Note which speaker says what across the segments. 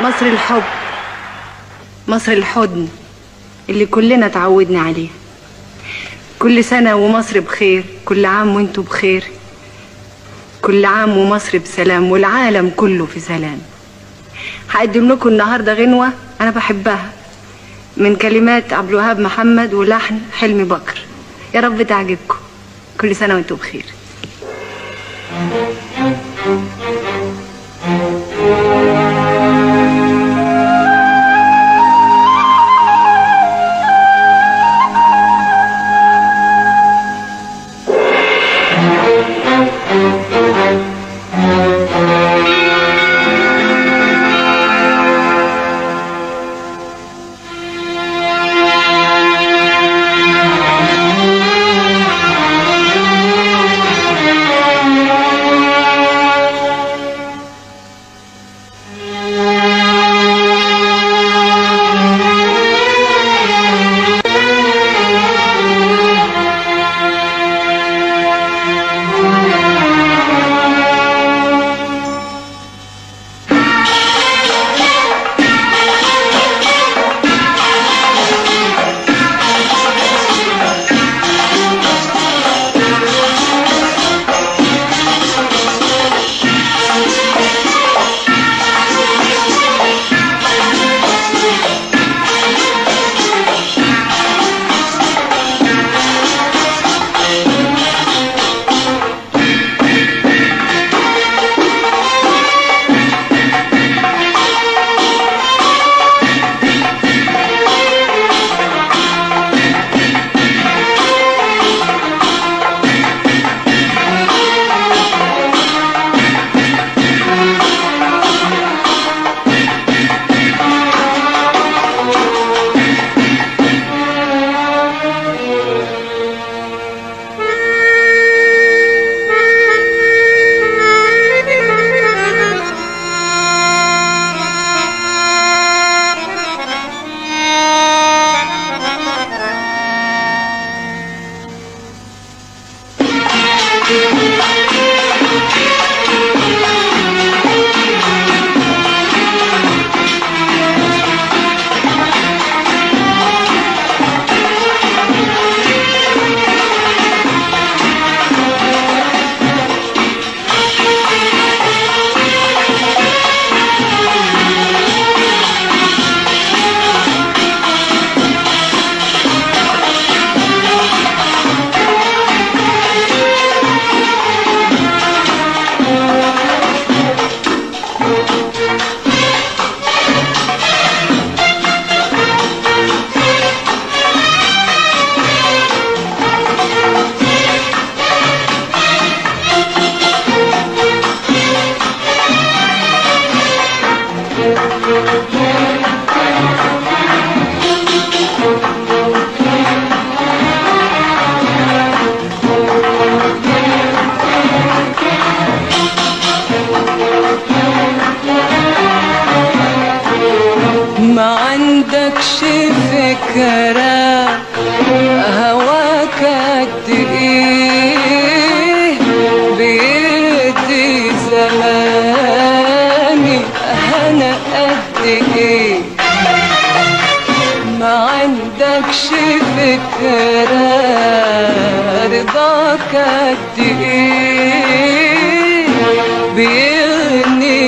Speaker 1: مصر الحب، مصر الحضن اللي كلنا تعودنا عليه. كل سنة ومصر بخير، كل عام وانتوا بخير، كل عام ومصر بسلام والعالم كله في سلام. هقدم لكم النهاردة غنوة أنا بحبها من كلمات عبد الوهاب محمد ولحن حلمي بكر. يا رب تعجبكم. كل سنة وانتوا بخير.
Speaker 2: ما عندكش فكرة هواك قد ايه بيدي زماني انا قد ايه. ما عندكش فكرة رضاك قد ايه بيغني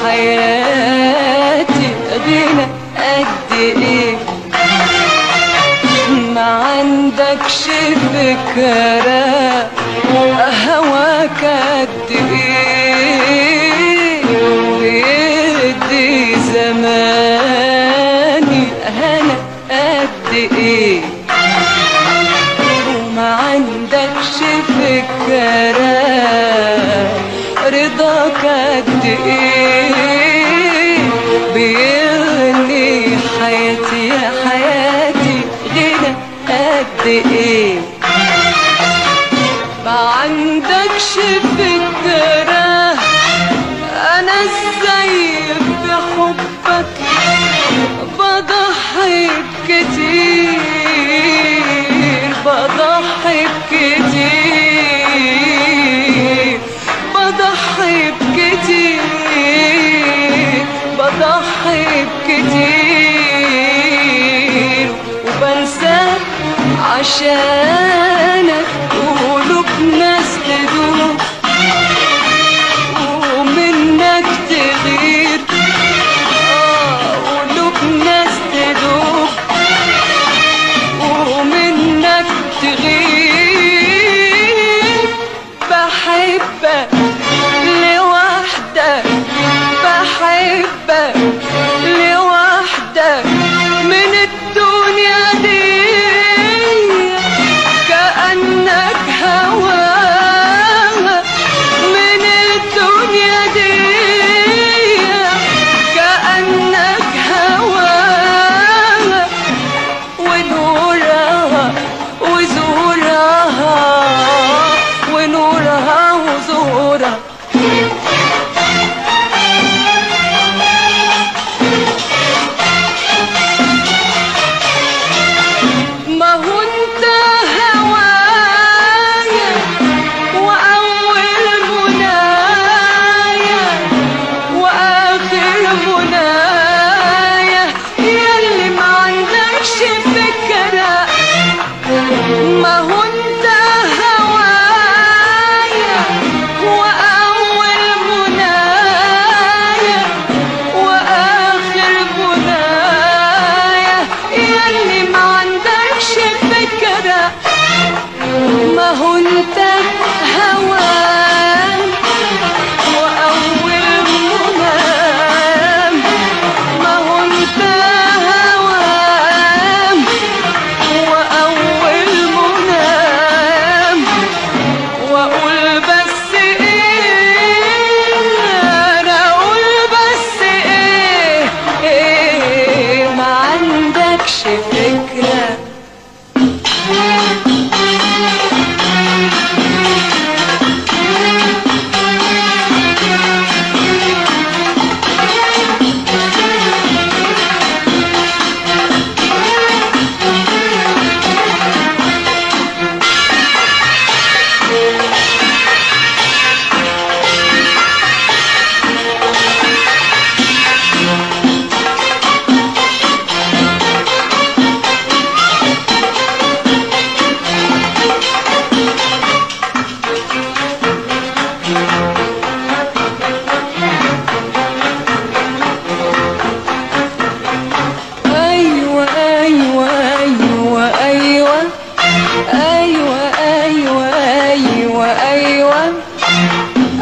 Speaker 2: حياتي غنى قد ايه. ما عندكش فكرة هواك قد ايه ويدي زماني انا قد ايه. وما عندكش فكرة رضاك قد ايه بيغني حياتي يا حياتي غنى قد ايه. ما عندكش فكرة انا ازاي بحبك بضحي كتير بضحي كتير بضحي عشانك قلوب ناس تدوب ومنك تغير، قلوب ناس تدوب ومنك تغير. بحبك لوحدك، بحبك لوحدك من الدنيا دي، كأنك هواها من الدنيا دي، كأنك هواها ونورها وزورها، ونورها وزورها. ما هو انت هوايا واول منايا واخر منايا، ياللي ما عندكش فكرة. ما هو انت هوايا واول منايا واخر منايا، ياللي ما عندكش فكرة. ما هو انت هوان واول منام، ما هو انت هوان واول منام، واقول بس ايه، انا اقول بس ايه ما عندكش فكرة.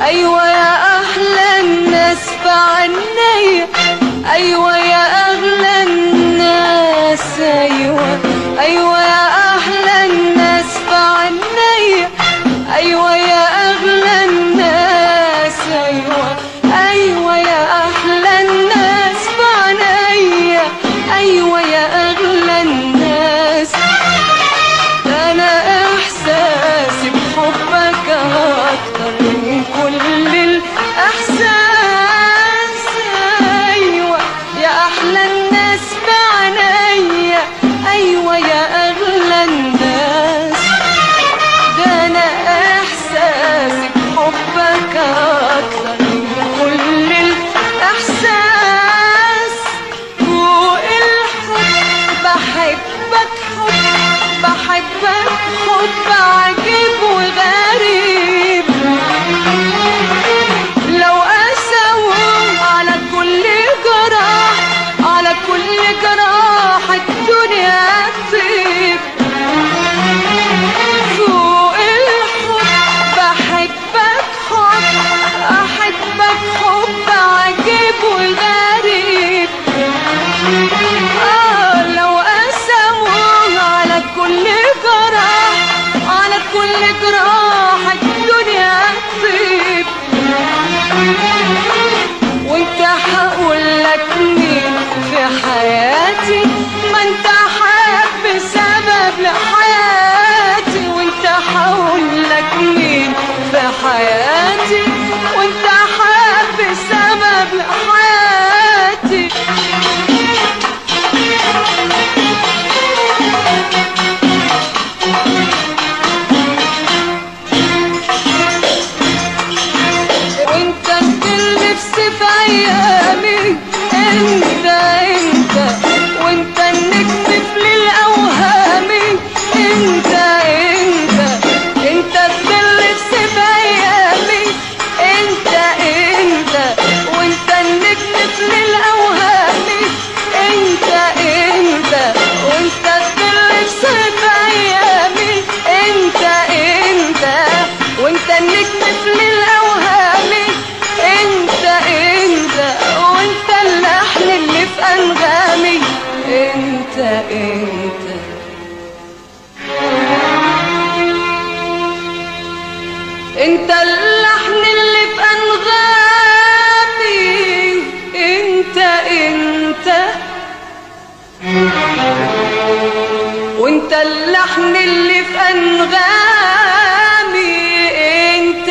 Speaker 2: أيوة يا أحلى الناس في عينيا، أيوة يا أغلى الناس، أيوة أيوة يا أحلى الناس في عينيا، أيوة يا أغلى الناس، أيوة أيوة يا أحلى الناس في عينيا، أيوة يا أغلى الناس. أنا إحساسي بحبك أكتر من كل الإحساس، أيوة يا انت اللحن اللي في انغامي، انت وانت اللحن اللي في انغامي، انت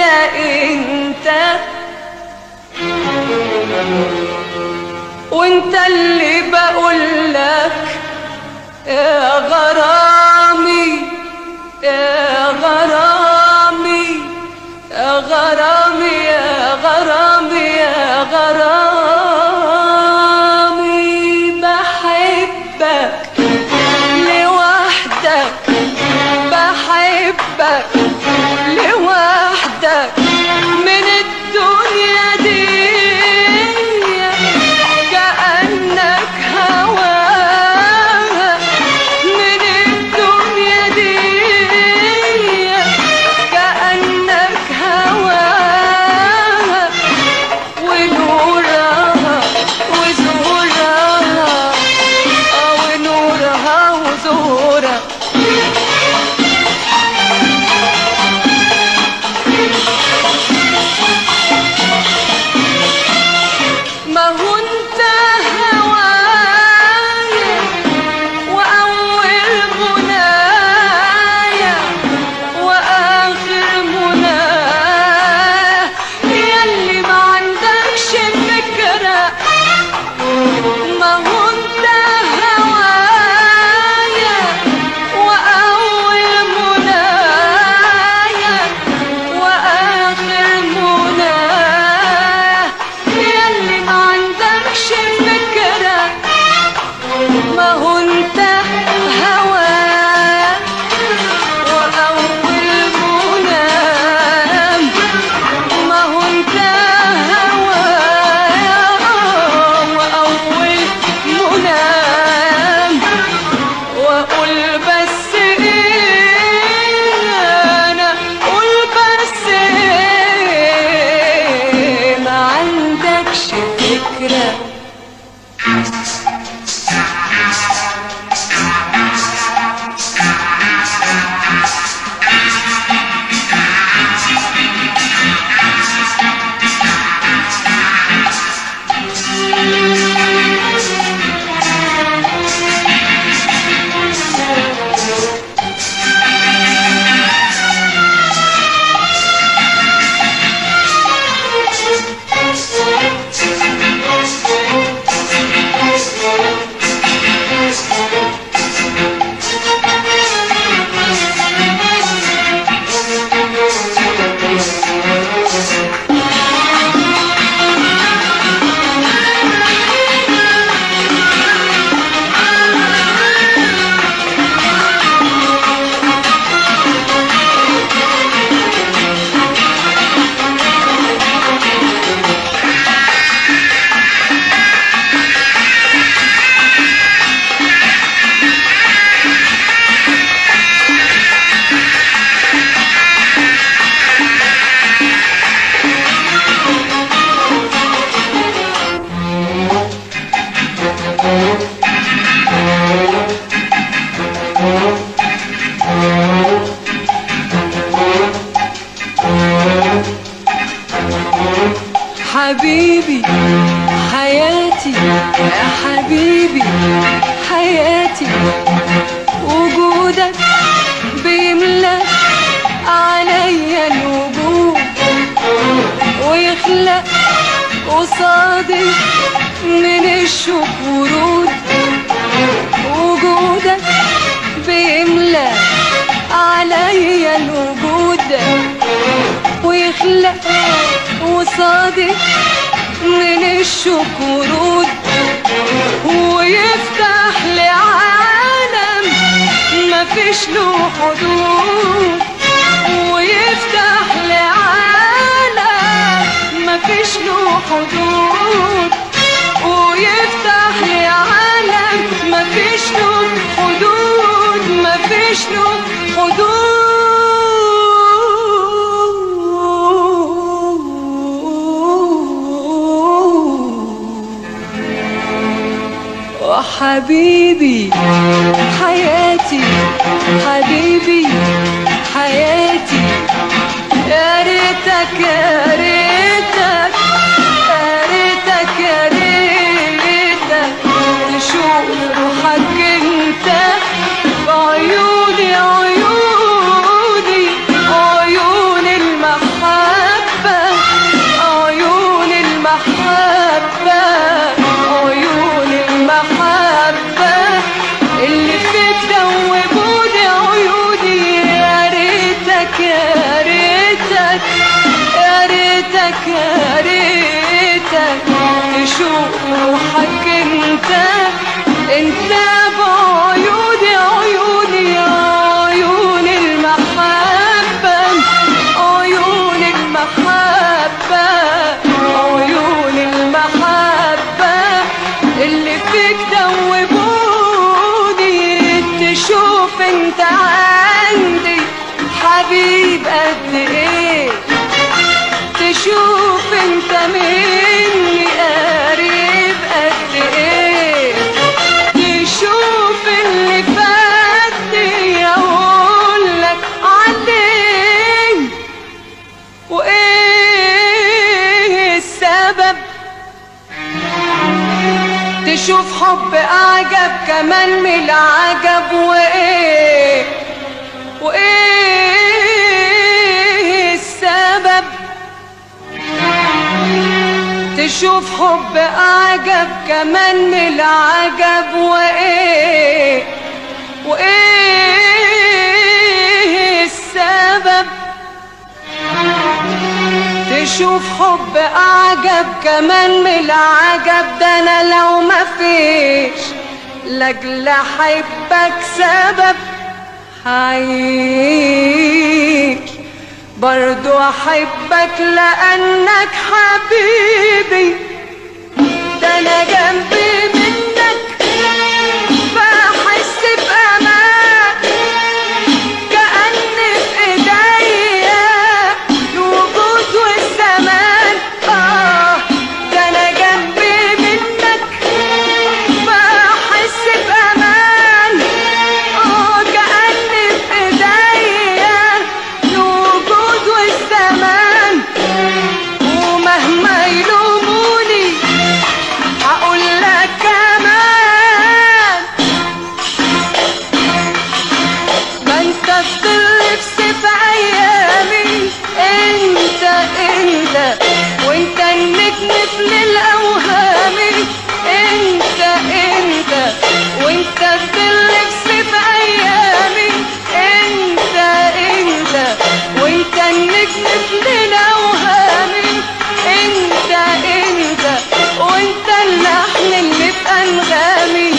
Speaker 2: وانت اللي بقول لك يا غرامي يا غرامي يا غرامي يا غرامي يا غرامي، بحبك لوحدك، بحبك لوحدك من الدنيا دي، كأنك هواها من الدنيا دي، كأنك هواها ونورها وزهورها، ونورها وزهورها. ما هو انت هوايا واول منايا واخر منايا، ياللي ما عندكش فكرة. ما هو انت هوايا واول منايا واخر منايا، ياللي ما عندكش فكرة. ما هو انت هوايا واول منايا، ما هو انت هوايا واول منايا، واقول بس ايه انا، قول بس ايه ما عندكش فكرة. حبيبي حياتي يا حبيبي حياتي، وجودك بيملى عليا الوجود، ويخلق قصادي من الشوق ورود. وجودك بيملى عليا الوجود، ويخلق قصادي من الشوق ورود، ويفتح لي عالم مفيش له حدود، ويفتح لي عالم مفيش له حدود، ويفتح لي عالم مفيش له حدود، مفيش له حدود. وحبيبي حياتي حبيبي حياتي، يا ريت يا ريتك تشوف روحك انت بعيوني عيوني عيون المحبة عيون المحبة عيون المحبة اللي فيك دوبوني تشوف انت عندي حبيب قد ايه تشوف انت مني قريب قد ايه تشوف اللي فاتني اقولك عليه وايه السبب تشوف حب اعجب كمان من العجب وايه السبب تشوف حب اعجب كمان من العجب وايه السبب تشوف حب اعجب كمان من العجب ده انا لو مفيش لاجل احبك سبب حعيش برضو احبك لانك حبيبي ده انا جنبي منك بحس بامان كأن في ايديا الوجود والزمان ده انا جنبي منك بحس بامان كأن في ايديا الوجود والزمان ومهما يلوموني هقول لك كمان ما انت بتلبس في ايامي انت وانت النجم في الاوهام انت وانت بتلبس في ايامي انت وانت النجم في الاوهام انت وانت اللحن اللي في انغامي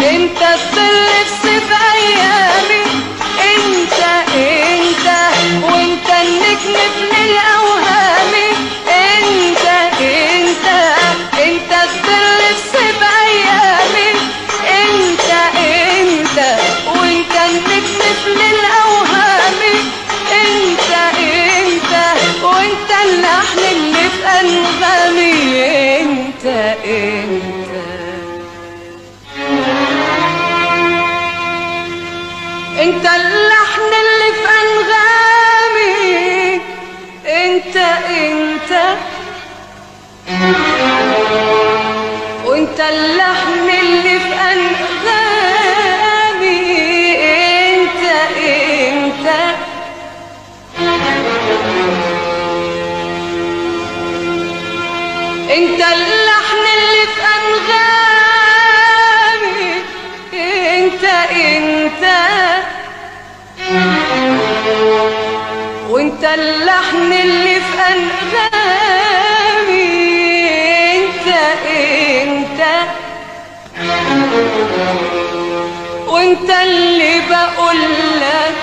Speaker 2: انت بتلبس في ايامي انت وانت النجم في الاوهام انت بتلبس في ايامي انت وانت النجم في الاوهام انت وانت اللحن اللي في انغامي انت انت اللحن اللي في انغامي انت وانت اللحن اللي في انغامي انت انت اللحن اللي في انغامي انت وانت اللحن اللي في انغامي انت وانت اللي بقول لك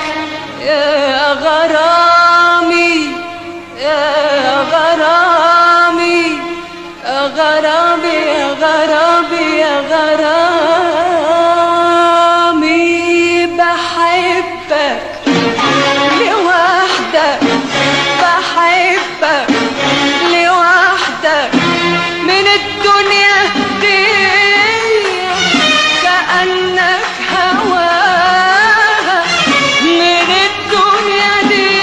Speaker 2: يا غرامي يا غرامي يا غرامي يا غرامي يا غرامي بحبك لوحدك بحبك لوحدك من الدنيا دي كأنك هواها من الدنيا دي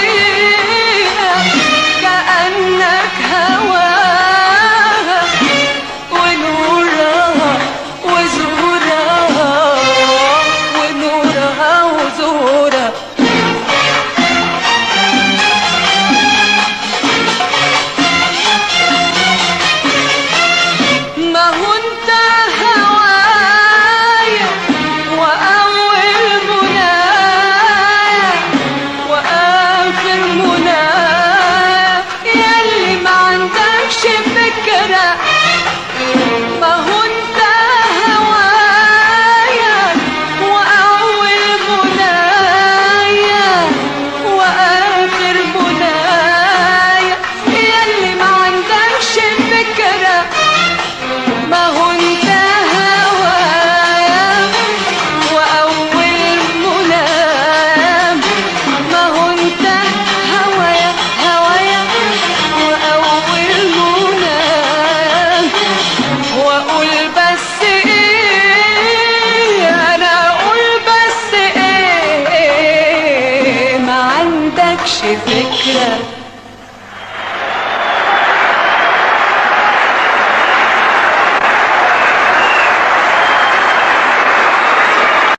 Speaker 2: مالكش فكرة